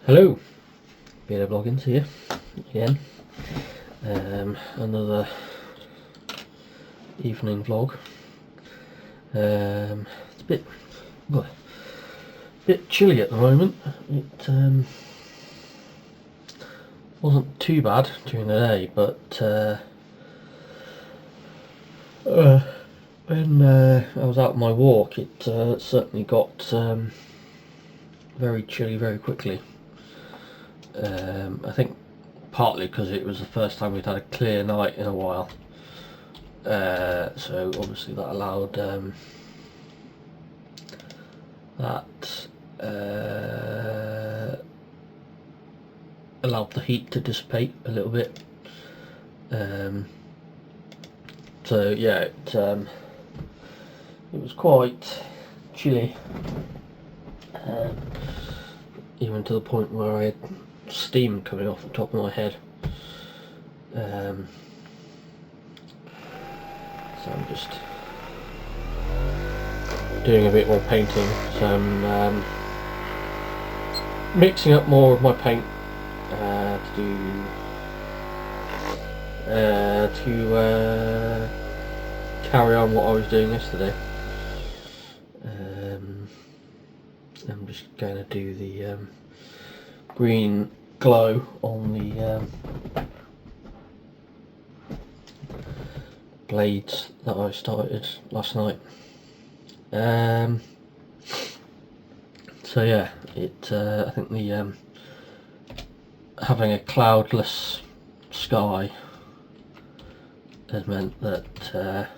Hello, Beta Bloggins here again. Another evening vlog. It's a bit chilly at the moment. It wasn't too bad during the day, but when I was out on my walk, it certainly got very chilly very quickly. I think partly because it was the first time we'd had a clear night in a while, so obviously that allowed allowed the heat to dissipate a little bit. So yeah, it was quite chilly, even to the point where I had steam coming off the top of my head. So I'm just doing a bit more painting. So I'm mixing up more of my paint to carry on what I was doing yesterday. I'm just going to do the green glow on the blades that I started last night. So yeah, I think the having a cloudless sky has meant that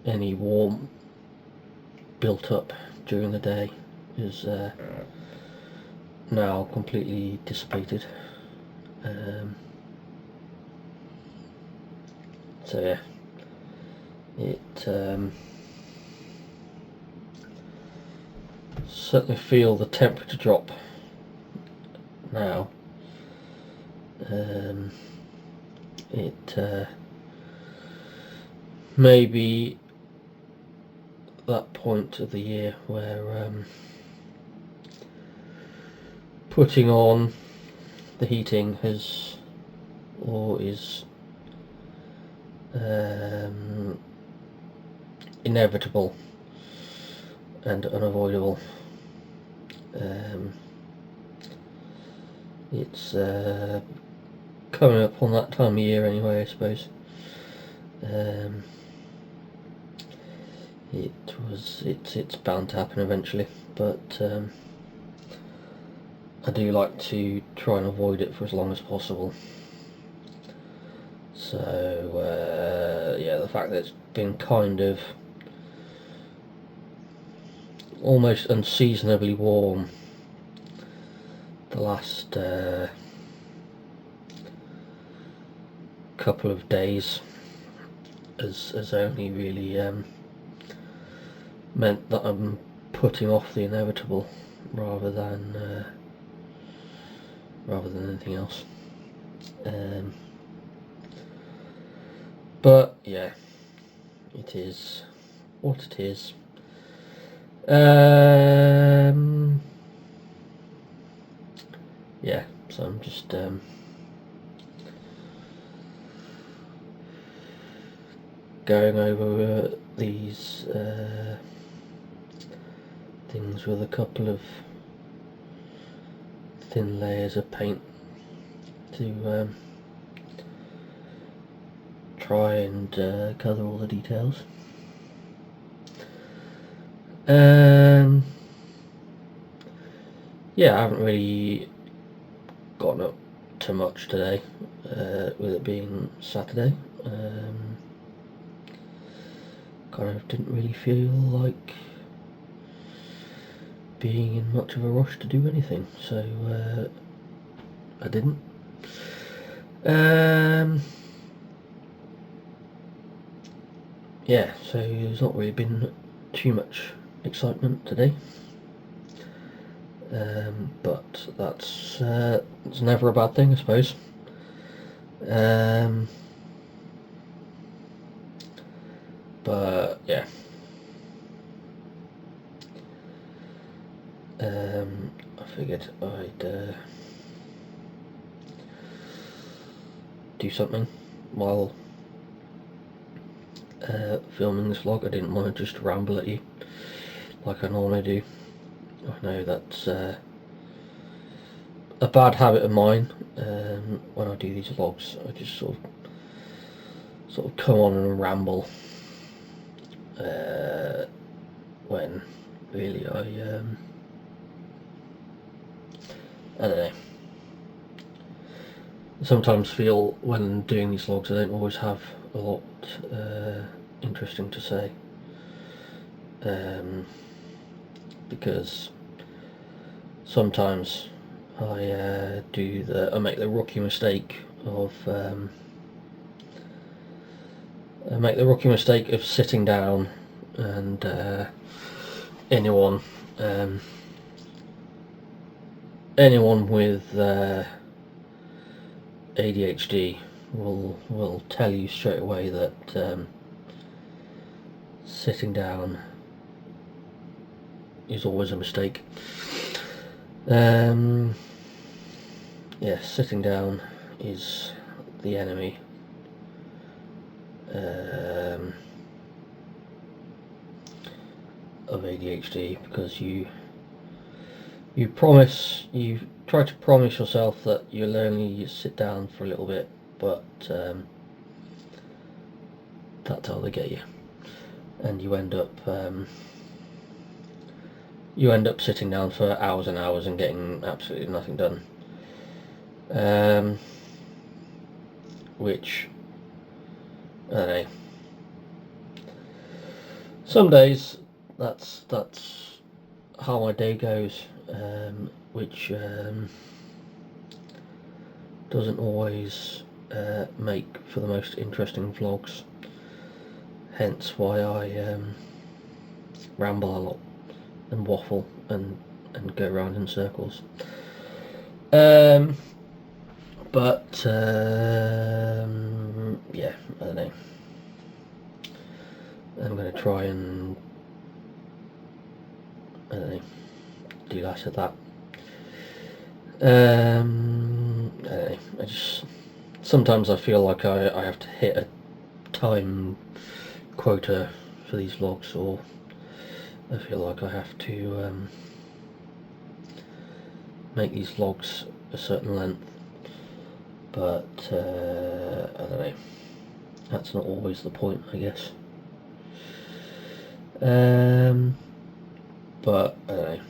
any warmth built up during the day is now completely dissipated. So yeah, it certainly feel the temperature drop now. It may be that point of the year where putting on the heating is inevitable and unavoidable. It's coming up on that time of year anyway, I suppose. It's bound to happen eventually, but I do like to try and avoid it for as long as possible. So yeah, the fact that it's been kind of almost unseasonably warm the last couple of days has only really meant that I'm putting off the inevitable rather than anything else. But yeah, it is what it is. Yeah, so I'm just going over these things with a couple of thin layers of paint to try and cover all the details. Yeah, I haven't really gotten up to much today, with it being Saturday. Kind of didn't really feel like being in much of a rush to do anything, so I didn't. Yeah, so there's not really been too much excitement today, but that's never a bad thing, I suppose. But yeah, I figured I'd do something while filming this vlog. I didn't want to just ramble at you like I normally do. I know that's a bad habit of mine. When I do these vlogs, I just sort of come on and ramble when really I don't know. Sometimes feel when doing these vlogs I don't always have a lot interesting to say, because sometimes I make the rookie mistake of sitting down, and anyone with ADHD will tell you straight away that sitting down is always a mistake. Yeah, sitting down is the enemy. Of ADHD, because you try to promise yourself that you'll only sit down for a little bit, but that's how they get you, and you end up sitting down for hours and hours and getting absolutely nothing done, which, I don't know, some days that's how my day goes, which doesn't always make for the most interesting vlogs, hence why I ramble a lot and waffle and go around in circles. But yeah, I don't know, I'm going to try and do less of that. I don't know, sometimes I feel like I have to hit a time quota for these vlogs, or I feel like I have to make these vlogs a certain length, but I don't know, that's not always the point, I guess. But I don't know,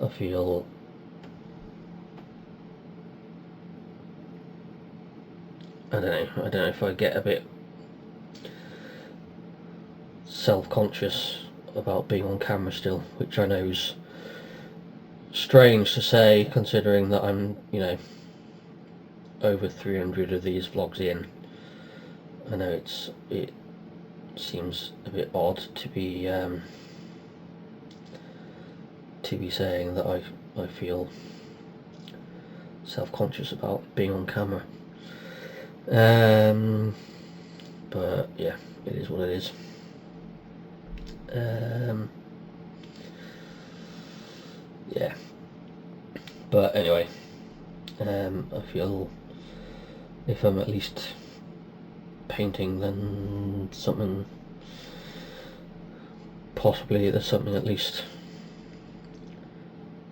I feel I don't know if I get a bit self-conscious about being on camera still, which I know is strange to say considering that I'm, you know, over 300 of these vlogs in. I know it seems a bit odd to be saying that I feel self-conscious about being on camera, but yeah, it is what it is. Yeah, but anyway, I feel if I'm at least painting, then there's something at least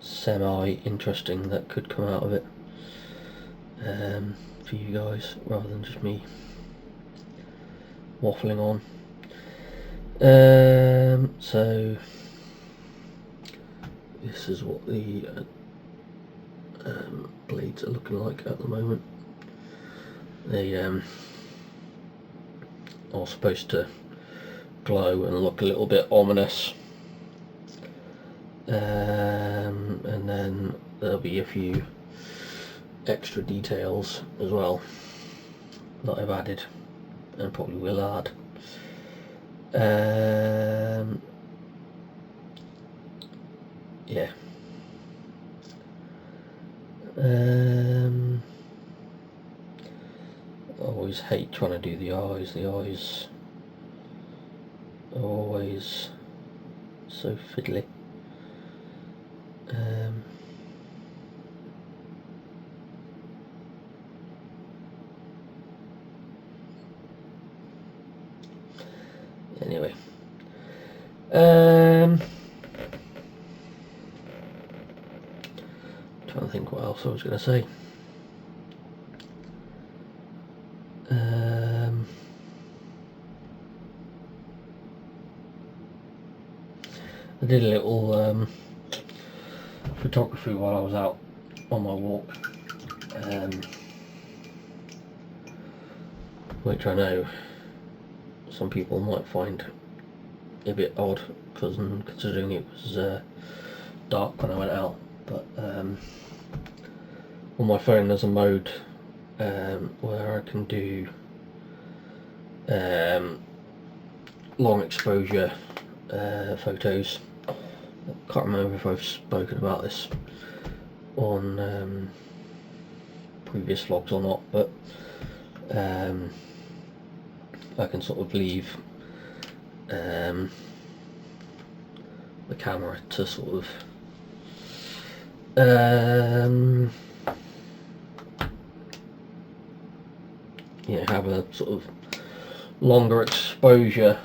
semi-interesting that could come out of it, for you guys, rather than just me waffling on. So this is what the blades are looking like at the moment. They are supposed to glow and look a little bit ominous, and then there'll be a few extra details as well that I've added and probably will add. Yeah. I always hate trying to do the eyes. The eyes are always so fiddly. trying to think what else I was going to say. I did a little photography while I was out on my walk, which I know some people might find a bit odd, considering it was dark when I went out. But on my phone there's a mode where I can do long exposure photos. I can't remember if I've spoken about this on previous vlogs or not, but I can sort of leave the camera to sort of have a sort of longer exposure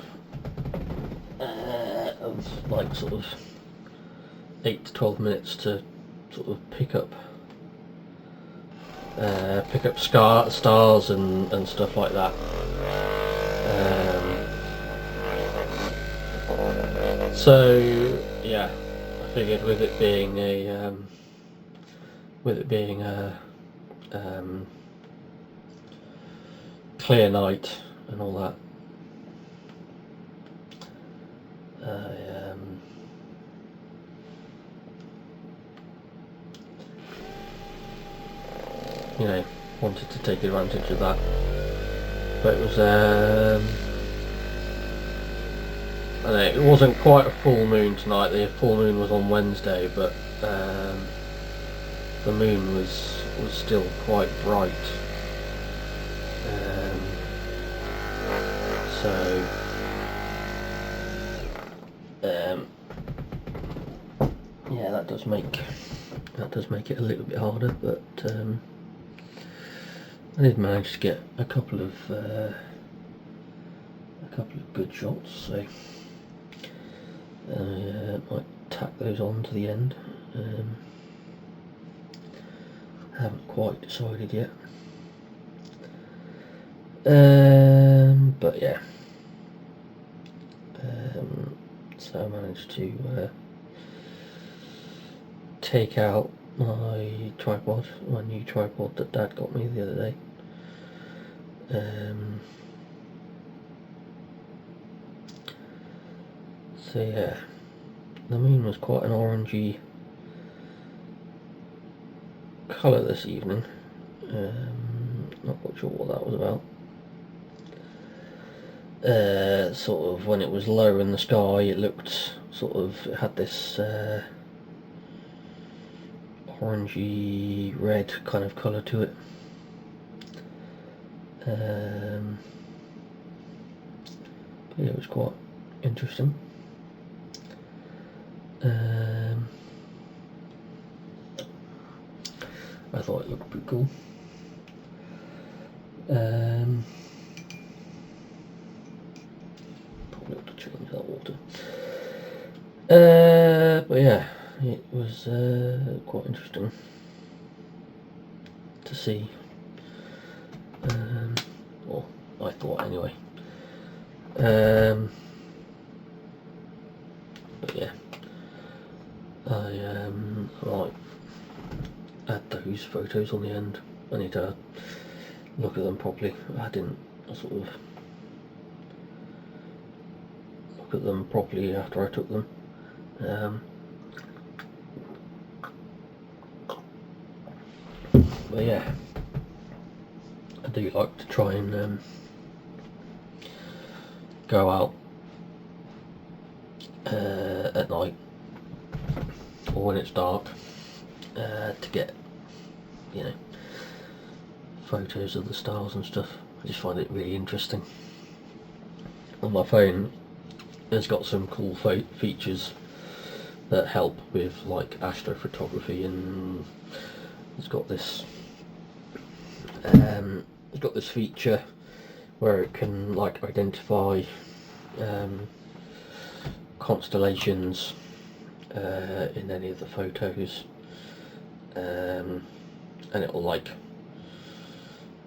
of like sort of 8 to 12 minutes to sort of pick up stars and stuff like that. So yeah, I figured with it being a clear night and all that, wanted to take advantage of that. But it was I don't know, it wasn't quite a full moon tonight. The full moon was on Wednesday, but the moon was still quite bright. So yeah, that does make it a little bit harder, but I did manage to get a couple of good shots, so might tack those on to the end. Haven't quite decided yet, but yeah. So I managed to take out my new tripod that Dad got me the other day. So yeah, the moon was quite an orangey colour this evening. Not quite sure what that was about. Sort of when it was low in the sky, it looked it had this orangey red kind of colour to it. But yeah, it was quite interesting. I thought it looked pretty cool. Probably have to change that water. But yeah, it was quite interesting to see. Well, I thought anyway. But yeah, I might add those photos on the end. I need to look at them properly. I didn't sort of look at them properly after I took them. But yeah, I do like to try and go out at night or when it's dark to get photos of the stars and stuff. I just find it really interesting. On my phone it's got some cool features that help with like astrophotography, and it's got this feature where it can like identify constellations in any of the photos, and it'll like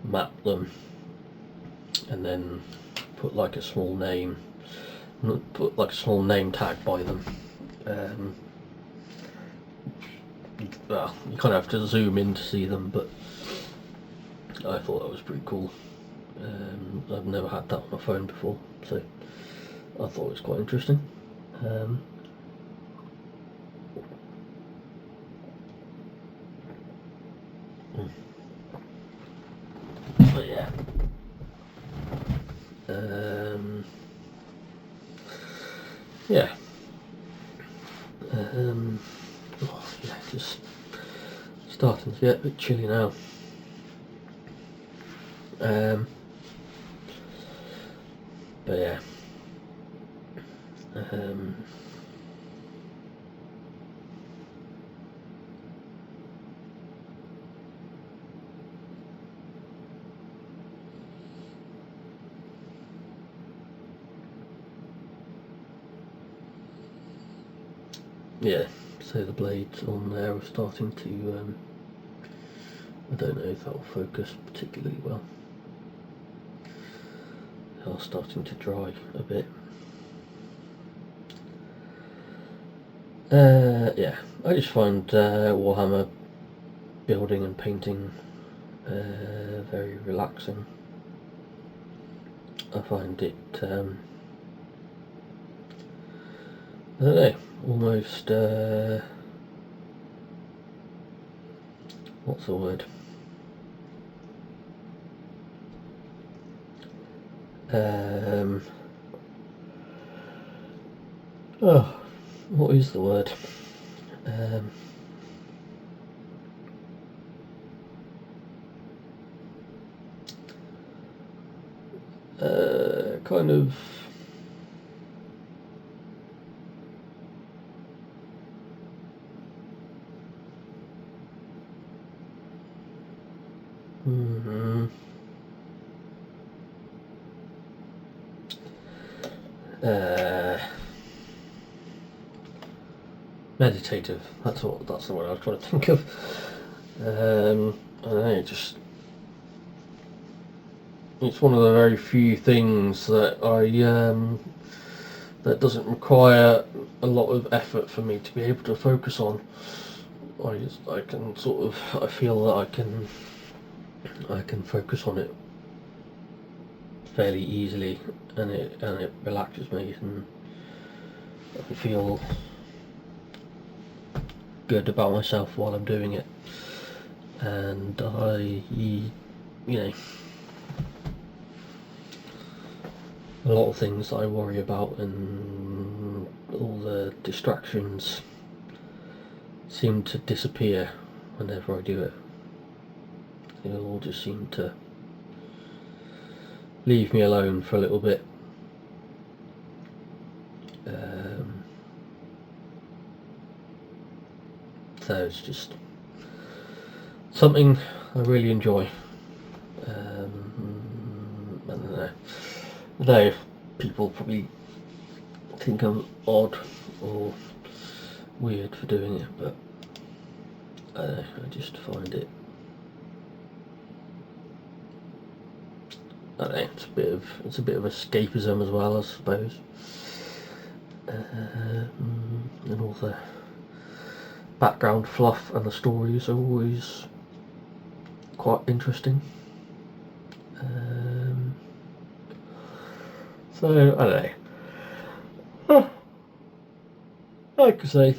map them and then put like a small name tag by them. Well, you kind of have to zoom in to see them, but I thought that was pretty cool. I've never had that on my phone before, so I thought it was quite interesting. But yeah, yeah, yeah, just starting to get a bit chilly now. But yeah, yeah, so the blades on there are starting to, I don't know if that will focus particularly well. They are starting to dry a bit. Yeah, I just find Warhammer building and painting very relaxing. I find it, I don't know, almost, what's the word? Oh, what is the word? Kind of meditative. That's the word I was trying to think of. I don't know, just it's one of the very few things that that doesn't require a lot of effort for me to be able to focus on. I can sort of, I feel that I can focus on it fairly easily, and it relaxes me, and I feel good about myself while I'm doing it. And a lot of things that I worry about and all the distractions seem to disappear whenever I do it. They all just seem to leave me alone for a little bit. So it's just something I really enjoy. I don't know. Though people probably think I'm odd or weird for doing it, but I don't know, I just find it, I don't know, it's a bit of escapism as well, I suppose. And all the background fluff and the stories are always quite interesting. So I don't know. Like I say,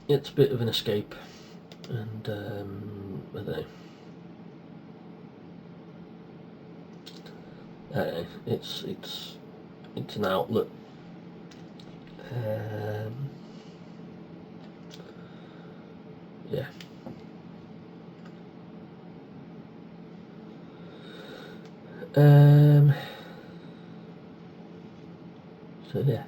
it's a bit of an escape, and I don't know. It's an outlet. Yeah. So yeah.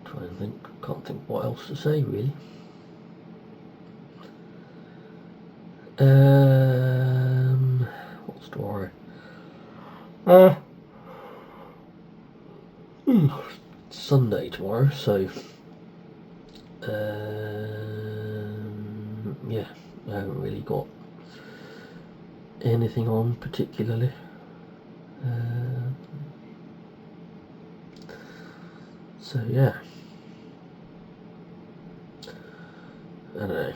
Try and think. Can't think what else to say really. What story? Sunday tomorrow, so yeah, I haven't really got anything on particularly. So yeah, I don't know.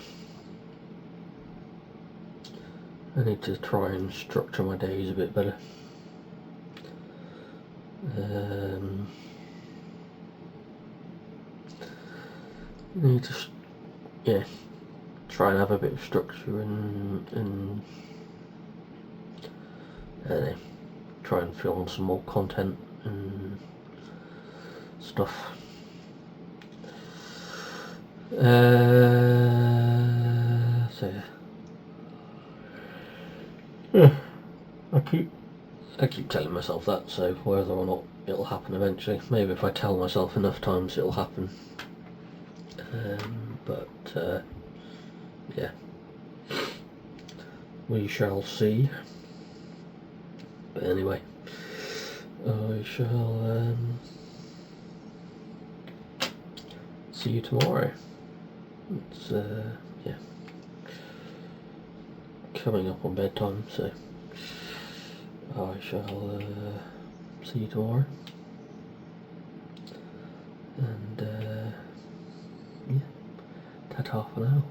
I need to try and structure my days a bit better. Need to, yeah, try and have a bit of structure and I don't know, try and film some more content and stuff. So yeah, I keep telling myself that, so whether or not it'll happen eventually, maybe if I tell myself enough times it'll happen. But yeah, we shall see. But anyway, I shall see you tomorrow. It's yeah, coming up on bedtime, so I shall see you tomorrow. And yeah, ta-ta for now.